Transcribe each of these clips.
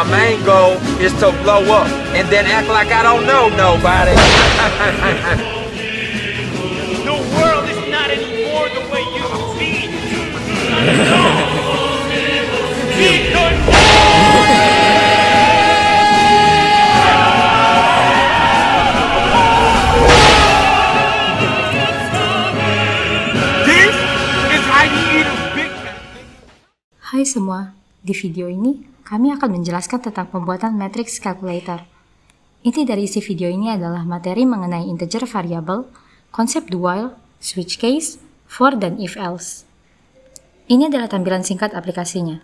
my main goal is to blow up and then act like I don't know nobody. The world is not anymore the way you see it. This is how you eat a Big Mac. Hai semua, di video ini kami akan menjelaskan tentang pembuatan matrix calculator. Inti dari isi video ini adalah materi mengenai integer variable, konsep do while, switch case, for, dan if else. Ini adalah tampilan singkat aplikasinya.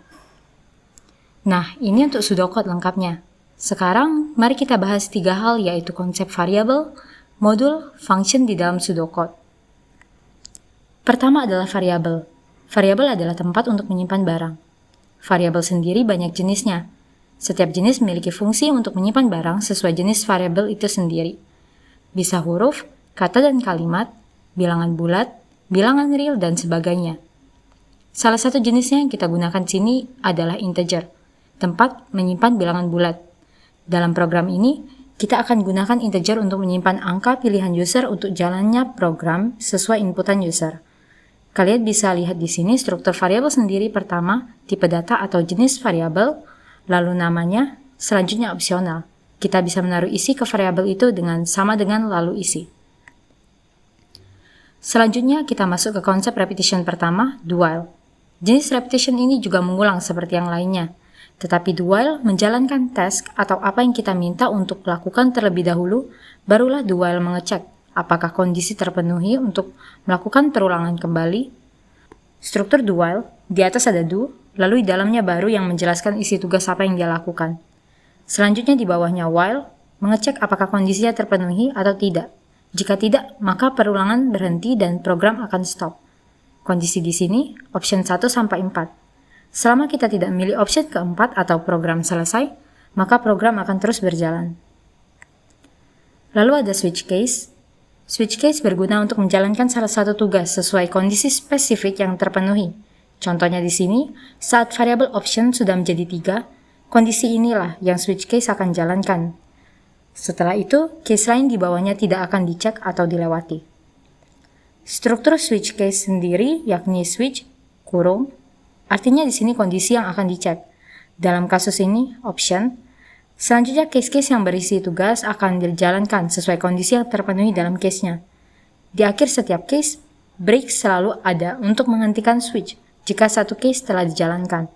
Nah, ini untuk pseudocode lengkapnya. Sekarang, mari kita bahas 3 hal, yaitu konsep variable, modul, function di dalam pseudocode. Pertama adalah variable. Variable adalah tempat untuk menyimpan barang. Variabel sendiri banyak jenisnya. Setiap jenis memiliki fungsi untuk menyimpan barang sesuai jenis variabel itu sendiri. Bisa huruf, kata dan kalimat, bilangan bulat, bilangan real, dan sebagainya. Salah satu jenisnya yang kita gunakan di sini adalah integer, tempat menyimpan bilangan bulat. Dalam program ini, kita akan gunakan integer untuk menyimpan angka pilihan user untuk jalannya program sesuai inputan user. Kalian bisa lihat di sini struktur variabel sendiri pertama, tipe data atau jenis variabel, lalu namanya, selanjutnya opsional. Kita bisa menaruh isi ke variabel itu sama dengan lalu isi. Selanjutnya kita masuk ke konsep repetition pertama, do while. Jenis repetition ini juga mengulang seperti yang lainnya, tetapi do while menjalankan task atau apa yang kita minta untuk lakukan terlebih dahulu, barulah do while mengecek apakah kondisi terpenuhi untuk melakukan perulangan kembali. Struktur do while, di atas ada do, lalu di dalamnya baru yang menjelaskan isi tugas apa yang dia lakukan. Selanjutnya di bawahnya while, mengecek apakah kondisinya terpenuhi atau tidak. Jika tidak, maka perulangan berhenti dan program akan stop. Kondisi di sini, option 1 sampai 4. Selama kita tidak memilih option keempat atau program selesai, maka program akan terus berjalan. Lalu ada switch case. Switch case berguna untuk menjalankan salah satu tugas sesuai kondisi spesifik yang terpenuhi. Contohnya di sini, saat variabel option sudah menjadi 3, kondisi inilah yang switch case akan jalankan. Setelah itu, case lain di bawahnya tidak akan dicek atau dilewati. Struktur switch case sendiri yakni switch, kurung, artinya di sini kondisi yang akan dicek. Dalam kasus ini, option. Selanjutnya, case-case yang berisi tugas akan dijalankan sesuai kondisi yang terpenuhi dalam case-nya. Di akhir setiap case, break selalu ada untuk menghentikan switch jika satu case telah dijalankan.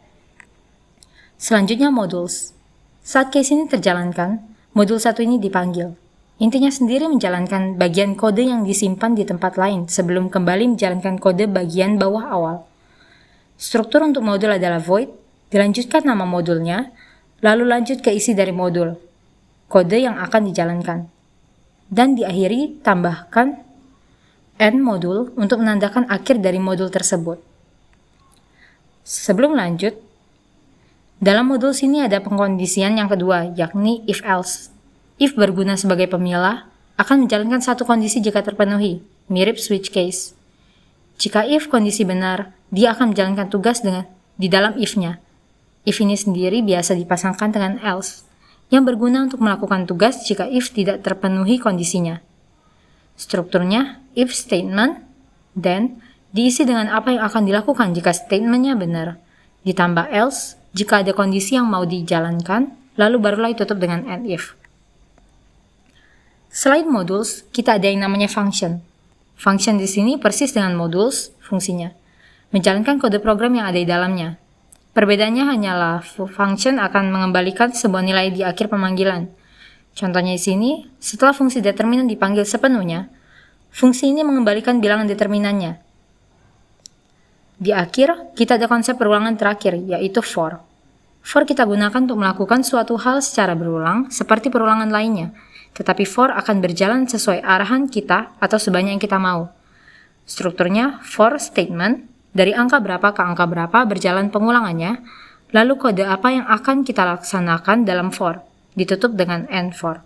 Selanjutnya, modules. Saat case ini terjalankan, modul satu ini dipanggil. Intinya sendiri menjalankan bagian kode yang disimpan di tempat lain sebelum kembali menjalankan kode bagian bawah awal. Struktur untuk modul adalah void, dilanjutkan nama modulnya, lalu lanjut ke isi dari modul, kode yang akan dijalankan. Dan diakhiri tambahkan end modul untuk menandakan akhir dari modul tersebut. Sebelum lanjut, dalam modul sini ada pengkondisian yang kedua, yakni if else. If berguna sebagai pemilah, akan menjalankan satu kondisi jika terpenuhi, mirip switch case. Jika if kondisi benar, dia akan menjalankan tugas di dalam if-nya. If ini sendiri biasa dipasangkan dengan else, yang berguna untuk melakukan tugas jika if tidak terpenuhi kondisinya. Strukturnya, if statement, then, diisi dengan apa yang akan dilakukan jika statementnya benar, ditambah else jika ada kondisi yang mau dijalankan, lalu barulah ditutup dengan end if. Selain modules, kita ada yang namanya function. Function di sini persis dengan modules, fungsinya, menjalankan kode program yang ada di dalamnya. Perbedaannya hanyalah function akan mengembalikan sebuah nilai di akhir pemanggilan. Contohnya di sini, setelah fungsi determinan dipanggil sepenuhnya, fungsi ini mengembalikan bilangan determinannya. Di akhir, kita ada konsep perulangan terakhir, yaitu for. For kita gunakan untuk melakukan suatu hal secara berulang, seperti perulangan lainnya, tetapi for akan berjalan sesuai arahan kita atau sebanyak yang kita mau. Strukturnya, for statement, dari angka berapa ke angka berapa berjalan pengulangannya, lalu kode apa yang akan kita laksanakan dalam for, ditutup dengan end for.